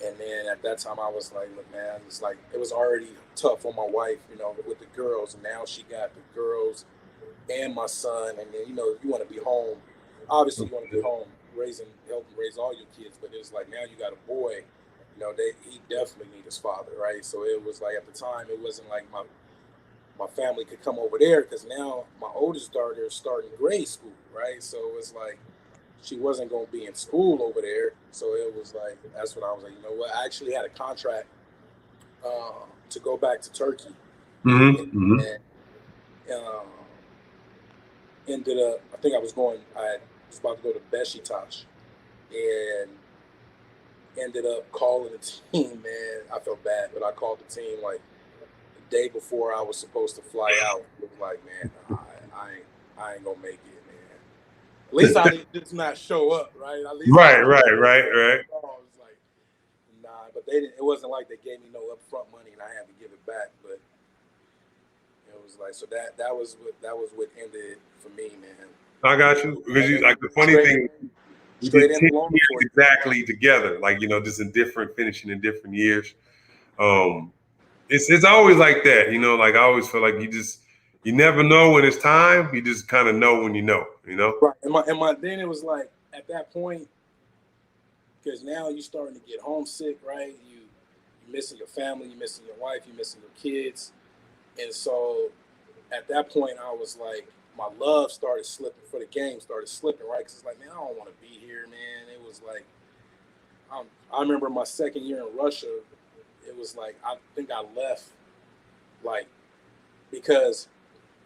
and then at that time I was like, look, man, it's like it was already tough on my wife, with the girls, and now she got the girls and my son, and then you want to be home. Obviously, you want to be home, helping raise all your kids, but it's like now you got a boy. He definitely needs his father, right? So it was like at the time it wasn't like my family could come over there because now my oldest daughter is starting grade school, right? So it was like she wasn't going to be in school over there. So it was like, that's when I was like, you know what? I actually had a contract to go back to Turkey. And ended up, I think I was about to go to Beşiktaş and ended up calling the team, man. I felt bad, but I called the team like the day before I was supposed to fly out. It was like, man, I ain't gonna make it, man. At least I didn't just not show up, right? At least right. I was like, nah, but they didn't. It wasn't like they gave me no upfront money and I had to give it back. But it was like, so that was what ended for me, man. I got you because the funny thing. You did 10 years exactly together, like just in finishing in different years. It's always like that, like I always feel like You never know when it's time. You just kind of know when you know. Right. And then it was like at that point, because now you're starting to get homesick, right? You're missing your family, you're missing your wife, you're missing your kids, and so at that point, I was like, my love started slipping for the game, started slipping, right? Because it's like, man, I don't want to be here, man. It was like, I remember my second year in Russia, it was like, I think I left, like, because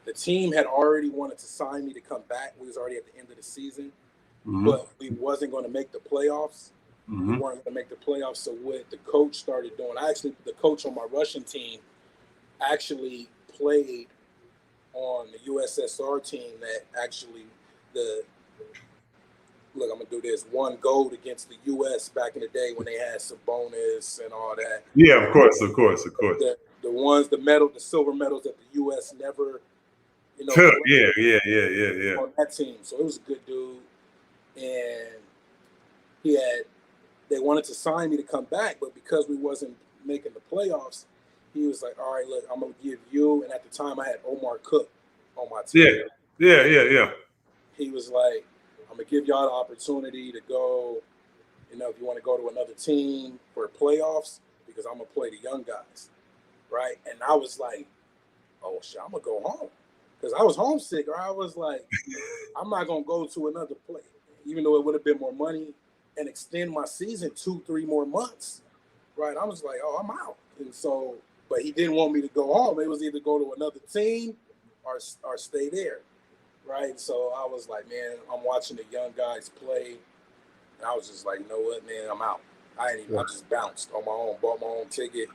the team had already wanted to sign me to come back. We was already at the end of the season, but we wasn't going to make the playoffs. We weren't going to make the playoffs. So what the coach started doing, the coach on my Russian team actually played on the USSR team that actually I'm gonna do this, won gold against the US back in the day when they had Sabonis and all that. Yeah, of course. The ones, the silver medals that the US never, Yeah. on that team. So it was a good dude, and they wanted to sign me to come back, but because we wasn't making the playoffs, he was like, all right, look, I'm going to give you, and at the time I had Omar Cook on my team. Yeah. He was like, I'm going to give y'all the opportunity to go, if you want to go to another team for playoffs, because I'm going to play the young guys, right? And I was like, oh, shit, I'm going to go home. Because I was homesick, or I was like, I'm not going to go to another place, even though it would have been more money, and extend my season 2-3 more months, right? I was like, oh, I'm out. And so, but he didn't want me to go home. It was either go to another team or stay there, right? So I was like, man, I'm watching the young guys play, and I was just like, you know what, man, I'm out. I just bounced on my own, bought my own ticket.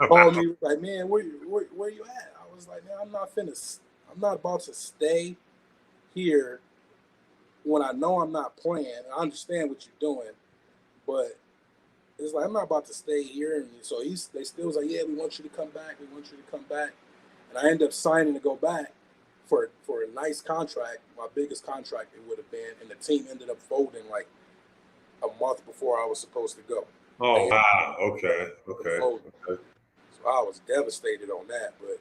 Called me like, man, where you at? I was like, man, I'm not about to stay here when I know I'm not playing. I understand what you're doing, but it's like, I'm not about to stay here. And so they still was like, yeah, we want you to come back. And I ended up signing to go back for a nice contract, my biggest contract it would have been. And the team ended up folding like a month before I was supposed to go. Oh, wow. Okay. So I was devastated on that. But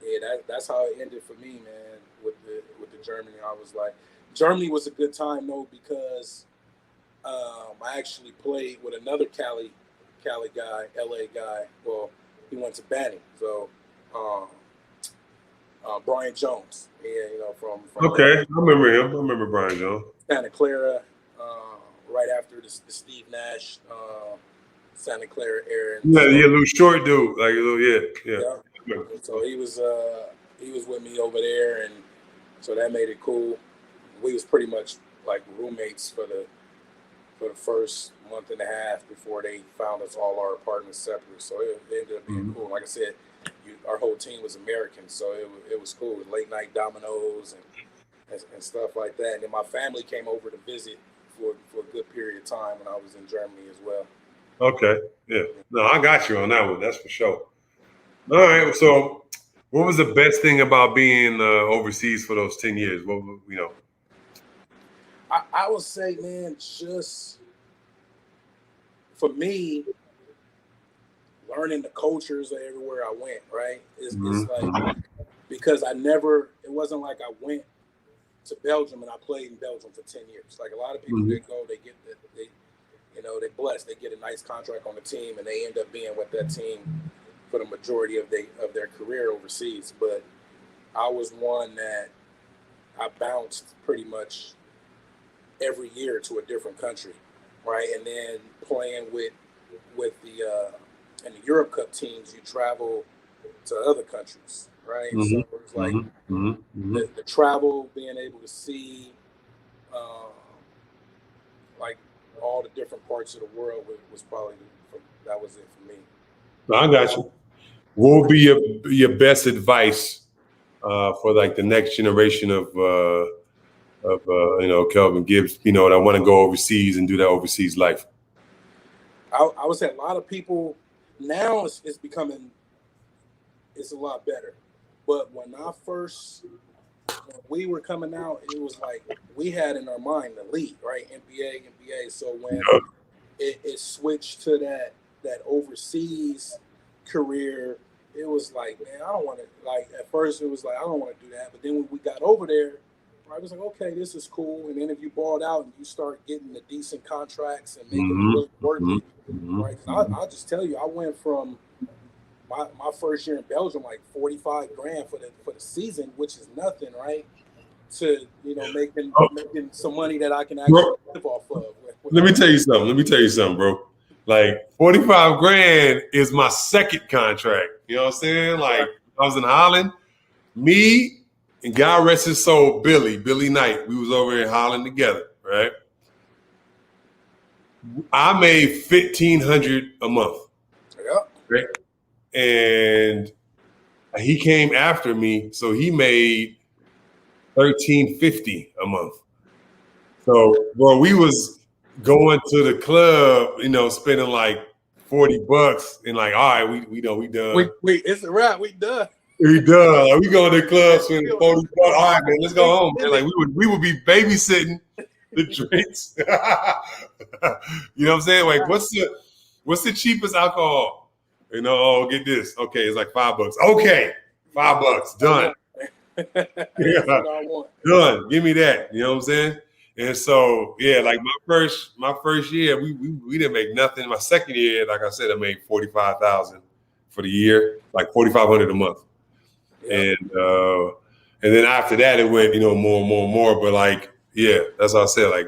yeah, that's how it ended for me, man, with the Germany. I was like, Germany was a good time, though, because I actually played with another Cali guy, LA guy. Well, he went to Banning. So Brian Jones. Yeah, from okay. I remember him. I remember Brian Jones. Santa Clara, right after the Steve Nash Santa Clara era. Yeah, little short dude, like a little, yeah. And so he was with me over there, and so that made it cool. We was pretty much like roommates for the first month and a half before they found us all our apartments separate. So it ended up being cool. Like I said, our whole team was American, so it was cool. Late night dominoes and stuff like that. And then my family came over to visit for a good period of time when I was in Germany as well. Okay, yeah. No, I got you on that one. That's for sure. All right. So, what was the best thing about being overseas for those 10 years? What I would say, man, just for me, learning the cultures everywhere I went, right? It's like, because it wasn't like I went to Belgium and I played in Belgium for 10 years. Like a lot of people that go, they get they're blessed. They get a nice contract on the team and they end up being with that team for the majority of their career overseas. But I was one that I bounced pretty much every year to a different country, right? And then playing with the in the Europe Cup teams, you travel to other countries, right? So it was like the travel, being able to see like all the different parts of the world was probably that was it for me. I got you. What would be your best advice for like the next generation of Kelvin Gibbs? That want to go overseas and do that overseas life. I would say a lot of people now it's a lot better, but when we were coming out, it was like we had in our mind the league, right? NBA. So when it switched to that overseas career, it was like, man, I don't want to, like, at first it was like, I don't want to do that. But then when we got over there, I was like, okay, this is cool. And then if you ball it out and you start getting the decent contracts and making it really worth it, right? I'll just tell you, I went from my first year in Belgium, like 45 grand for the season, which is nothing, right? To, making some money that I can actually live off of. Let me tell you something, bro. Like 45 grand is my second contract. You know what I'm saying? Like I was in Holland, me and God rest his soul, Billy Knight. We was over in Holland together, right? I made $1,500 a month. Yeah. Right? And he came after me, so he made $1,350 a month. So, bro, we was going to the club, spending like $40, and like, all right, we done. Wait, it's a wrap. We done. We done. Like, we going to the club, spending $40. All right, man, let's go home. Man. Like we would be babysitting the drinks. You know what I'm saying? Like, what's the cheapest alcohol? Get this. Okay, it's like $5. Okay, $5. Done. Yeah. Done. Give me that. You know what I'm saying? And so, yeah, like my first year, we didn't make nothing. My second year, like I said, I made $45,000 for the year, like $4,500 a month. Yep. And then after that, it went, more and more and more. But like, yeah, that's what I said. Like,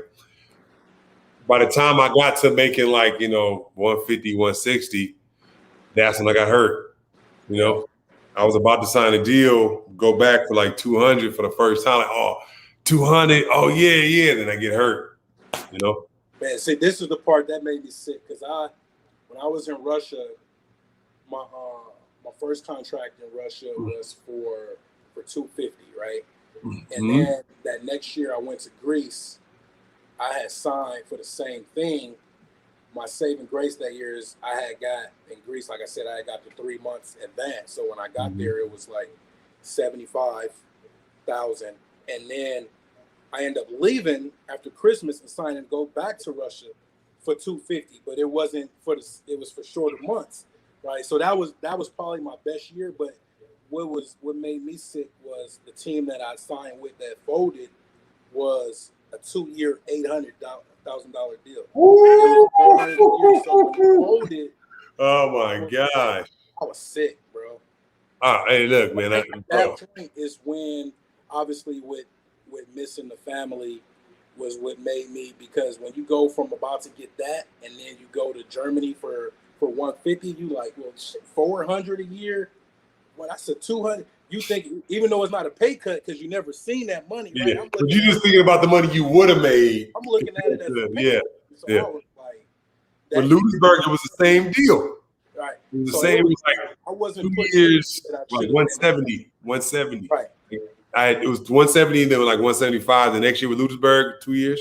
by the time I got to making like, 150, 160, that's when I got hurt. I was about to sign a deal, go back for like 200 for the first time. Like, 200. Oh yeah. Then I get hurt. Man, see, this is the part that made me sick because when I was in Russia, my first contract in Russia was for $250, right? And then that next year I went to Greece. I had signed for the same thing. My saving grace that year is I had got in Greece, like I said, I had got the 3 months advance. So when I got there, it was like 75,000, and then I ended up leaving after Christmas and signing to go back to Russia for $250, but it wasn't it was for shorter months, right? So that was probably my best year. But what made me sick was the team that I signed with that folded was a 2-year $800,000 deal. It was 400 years, so when it folded, oh my gosh, I was sick, bro. Hey, look, man. At that point is when, obviously, with missing the family was what made me, because when you go from about to get that and then you go to Germany for 150, you like, well, shit, 400 a year. Well, that's a 200. You think, even though it's not a pay cut because you never seen that money, right? Yeah. But you just thinking about the money you would have made. I'm looking at it as a yeah. So I was like, but Ludwigsburg, it was the same deal. Right. It was the same. It was like I wasn't 2 years, like 170. Right. It was 170, and then like 175 the next year with Ludwigsburg, 2 years.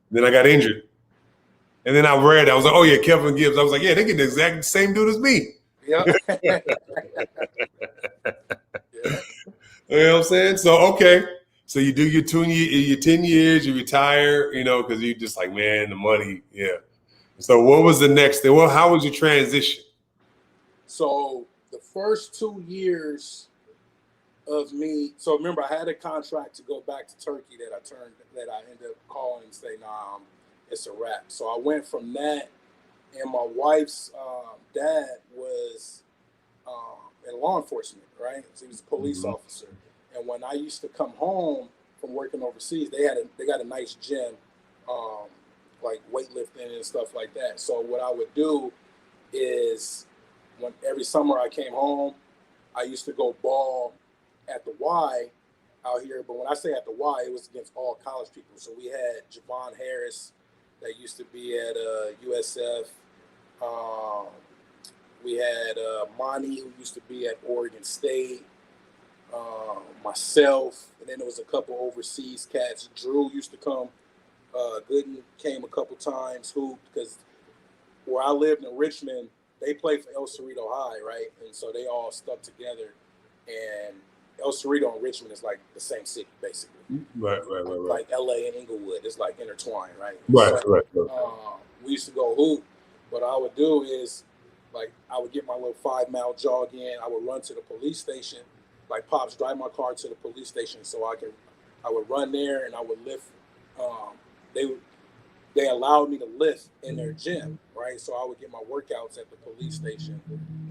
Then I got injured. And then I was like, oh yeah, Kelvin Gibbs. I was like, yeah, they get the exact same dude as me. Yeah. You know what I'm saying? So, okay. So you do your 10 years, you retire, because you're just like, man, the money, yeah. So what was the next thing? Well, how was your transition? So the first 2 years of me, so remember I had a contract to go back to Turkey that I ended up calling and say, nah, it's a wrap. So I went from that, and my wife's dad was in law enforcement, right? So he was a police officer. And when I used to come home from working overseas, they got a nice gym, like weightlifting and stuff like that. So what I would do is every summer I came home, I used to go ball at the Y out here. But when I say at the Y, it was against all college people. So we had Javon Harris that used to be at USF. We had Monty, who used to be at Oregon State. Myself, and then there was a couple overseas cats. Drew used to come. Gooden came a couple times. Because where I lived in Richmond, they played for El Cerrito High, right? And so they all stuck together. And El Cerrito and Richmond is like the same city, basically. Right. Like LA and Inglewood, it's like intertwined, right? Right. We used to go hoop. What I would do is like I would get my little 5-mile jog in. I would run to the police station, like Pops drive my car to the police station so I would run there and I would lift. They allowed me to lift in their gym, right? So I would get my workouts at the police station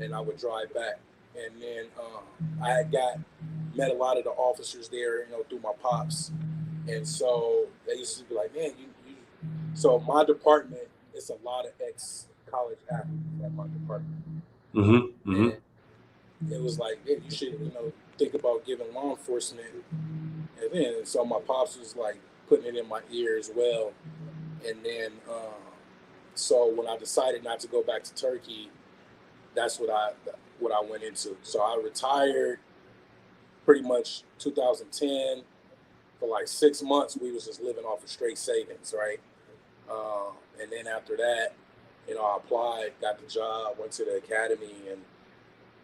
and I would drive back. And then I had met a lot of the officers there, through my Pops. And so they used to be like, man, so my department, it's a lot of ex-college athletes at my department. Mm-hmm. Mm-hmm. And it was like, yeah, you should, think about giving law enforcement. And then, so my Pops was like putting it in my ear as well. And then, so when I decided not to go back to Turkey, that's what I went into. So I retired pretty much 2010. For like 6 months, we was just living off of straight savings, right? And then after that, I applied, got the job, went to the academy, and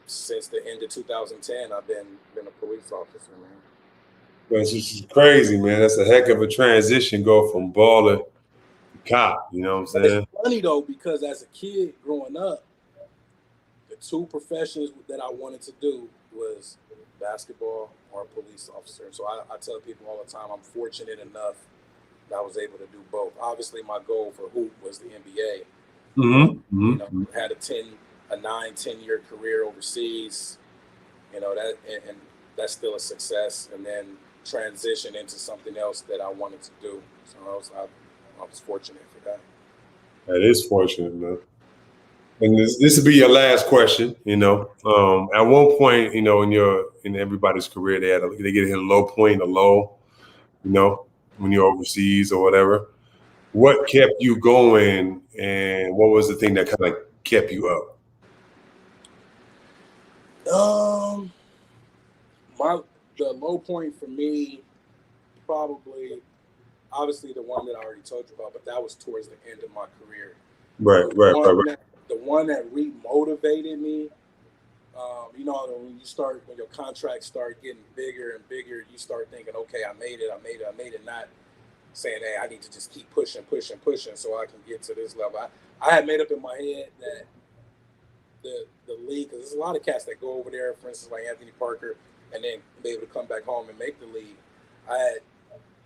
since the end of 2010, I've been a police officer, man. That's just crazy, man. That's a heck of a transition, go from baller to cop. You know what I'm saying? It's funny though, because as a kid growing up, the two professions that I wanted to do was basketball or police officer. So I tell people all the time, I'm fortunate enough that I was able to do both. Obviously, my goal for hoop was the NBA. Mm-hmm. Mm-hmm. Had a 9-10 year career overseas. That and that's still a success. And then transition into something else that I wanted to do. So I was fortunate for that. That is fortunate, man. And this will be your last question. At one point, in everybody's career, they get hit a low point, a low. When you're overseas or whatever. What kept you going, and what was the thing that kind of kept you up? The low point for me, probably, obviously the one that I already told you about, but that was towards the end of my career. Right. The one that remotivated me, when your contracts start getting bigger and bigger, you start thinking, okay, I made it, not saying, hey, I need to just keep pushing so I can get to this level. I had made up in my head that the league, because there's a lot of cats that go over there, for instance, like Anthony Parker, and then be able to come back home and make the league. I had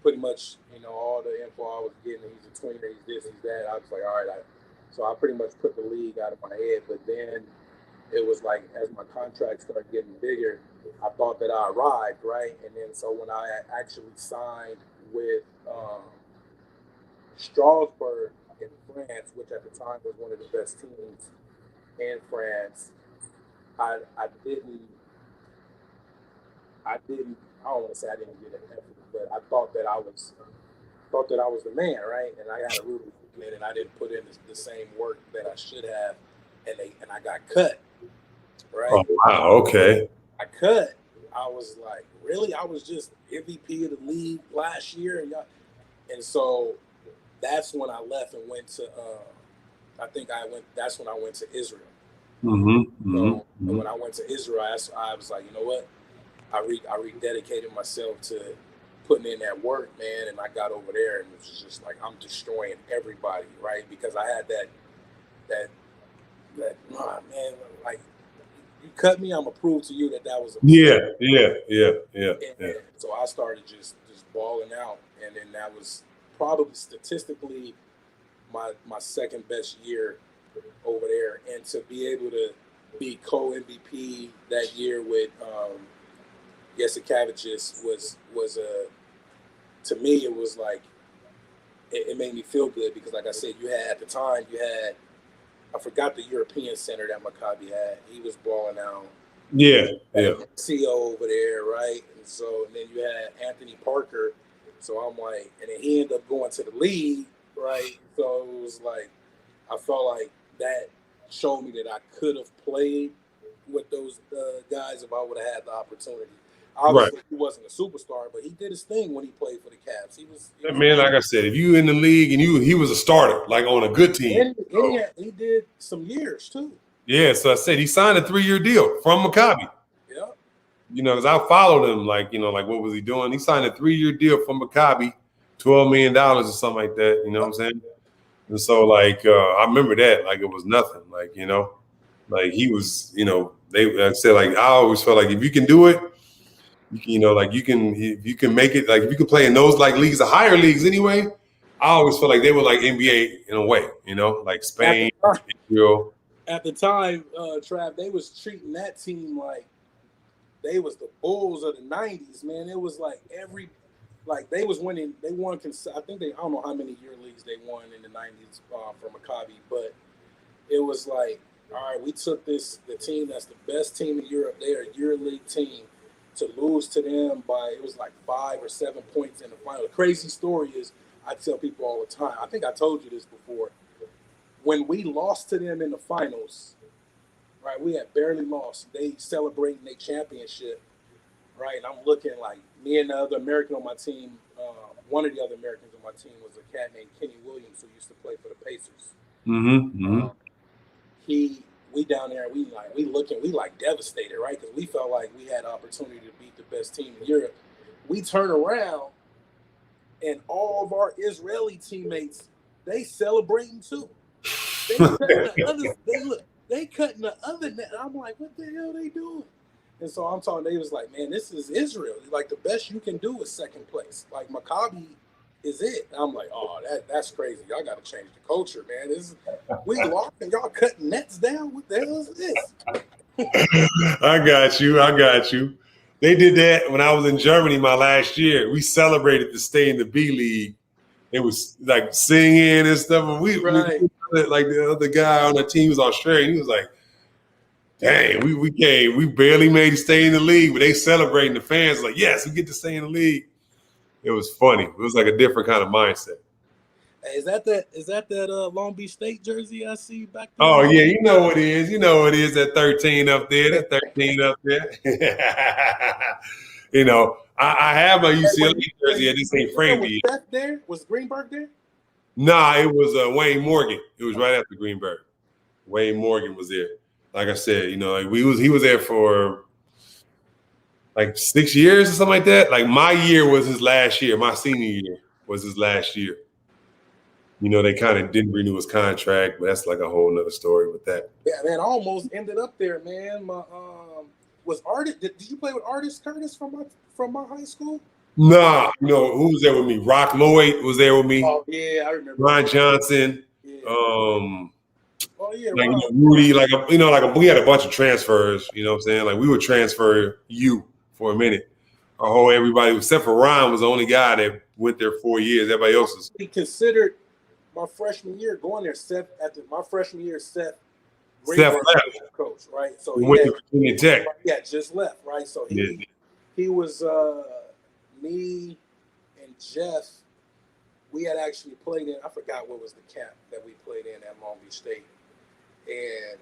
pretty much, all the info I was getting. He's a tweener, he's this, he's that. I was like, all right. So I pretty much put the league out of my head. But then it was like, as my contract started getting bigger, I thought that I arrived, right? And then so when I actually signed with Strasbourg in France, which at the time was one of the best teams in France, I don't want to say I didn't get an effort, but I thought that I was the man, right? And I got a really good, and I didn't put in the same work that I should have, and I got cut, right? Oh wow, okay. I cut. I was like, really? I was just MVP of the league last year, and so that's when I left and went to. That's when I went to Israel. Mm-hmm. So when I went to Israel, I was like, you know what? I rededicated myself to putting in that work, man, and I got over there and it was just like I'm destroying everybody, right? Because I had that man, like you cut me, I'm gonna prove to you that was a mistake. Yeah. And so I started just balling out, and then that was probably statistically my second best year over there, and to be able to be co-MVP that year with Jasikevičius was to me it was like it made me feel good because like I said, at the time I forgot the European center that Maccabi had. He was balling out. Yeah. CEO over there, right? And then you had Anthony Parker. So I'm like, and then he ended up going to the league, right? So it was like I felt like that showed me that I could have played with those guys if I would have had the opportunity. Obviously, He wasn't a superstar, but he did his thing when he played for the Cavs. He was man, like I said, if you in the league and he was a starter, like on a good team. And he did some years too. Yeah, so I said he signed a 3-year deal from Maccabi. Yeah. Because I followed him, like what was he doing? He signed a 3-year deal from Maccabi, $12 million or something like that. You know what I'm saying? And so, I remember that, like it was nothing, Like he was, I said, like, I always felt like if you can do it, like you can, if you can make it, like if you can play in those like leagues, the higher leagues anyway. I always felt like they were like NBA in a way, like Spain, Israel. At the time, Trav, they was treating that team like they was the Bulls of the '90s, man. It was like they was winning. They won. I think I don't know how many year leagues they won in the '90s for Maccabi, but it was like, all right, we took the team that's the best team in Europe. They're a year league team. To lose to them by, it was like 5 or 7 points in the final. The crazy story is, I tell people all the time, I think I told you this before, when we lost to them in the finals, right, we had barely lost. They celebrating their championship, right, and I'm looking like, me and the other American on my team, one of the other Americans on my team was a cat named Kenny Williams who used to play for the Pacers. We down there, we devastated, right? Because we felt like we had opportunity to beat the best team in Europe. We turn around, and all of our Israeli teammates, they celebrating too. They cutting the other net. I'm like, what the hell they doing? And so I'm talking. They was like, man, this is Israel. Like the best you can do is second place. Like Maccabi is it. And I'm like, oh, that's crazy. Y'all got to change the culture, man. We lost and y'all cutting nets down. What the hell is this? I got you. They did that when I was in Germany my last year. We celebrated to stay in the B League. It was like singing and stuff. And we like the other guy on the team was Australian. He was like, dang, we came. We barely made it stay in the league, but they celebrating. The fans like, yes, we get to stay in the league. It was funny. It was like a different kind of mindset. Hey, is that Long Beach State jersey I see back there? Oh yeah, you know what it is. That 13 up there. That 13 up there. I have a UCLA jersey. I just ain't framed it. Was Steph there? Was Greenberg there? Nah, it was Wayne Morgan. It was right after Greenberg. Wayne Morgan was there. Like I said, he was there for like 6 years or something like that. Like my year was his last year. My senior year was his last year. They kind of didn't renew his contract, but that's like a whole nother story with that. Yeah, man, I almost ended up there, man. Did you play with Artis Curtis from my high school? Nah, who was there with me? Rock Lloyd was there with me. Oh yeah, I remember. Ron Johnson. Yeah. Rudy, we had a bunch of transfers, you know what I'm saying? Like we would transfer you for a minute. Everybody except for Ron was the only guy that went there 4 years. Everybody else was. He considered my freshman year going there. Seth left coach, right? So he went to Virginia Tech. Yeah, just left, right? So he was me and Jeff. We had actually played in. I forgot what was the camp that we played in at Long Beach State. And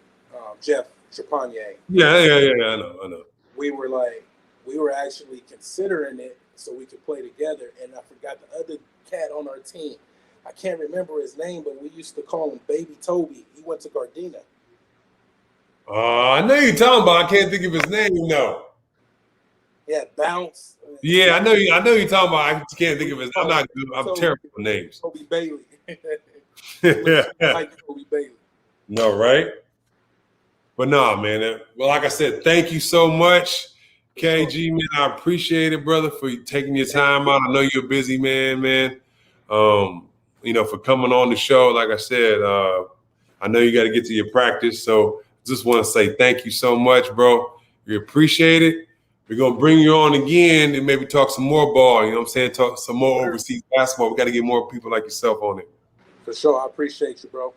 Jeff Trepanier. Yeah, I know. We were actually considering it so we could play together. And I forgot the other cat on our team. I can't remember his name, but we used to call him Baby Toby. He went to Gardena. I know you're talking about. I can't think of his name. No. Yeah, Bounce. Yeah, I know you're talking about. I can't think of his. I'm not good. I'm terrible with names. Toby Bailey. Like Toby Bailey. No, right? But no, man. Well, like I said, thank you so much, KG, man. I appreciate it, brother, for taking your time out. I know you're a busy man. For coming on the show. Like I said, I know you got to get to your practice. So just want to say thank you so much, bro. We appreciate it. We're going to bring you on again and maybe talk some more ball. You know what I'm saying? Talk some more overseas basketball. We got to get more people like yourself on it. For sure. I appreciate you, bro.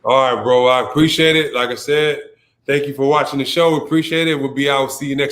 All right, bro. I appreciate it. Like I said, thank you for watching the show. We appreciate it. We'll be out. See you next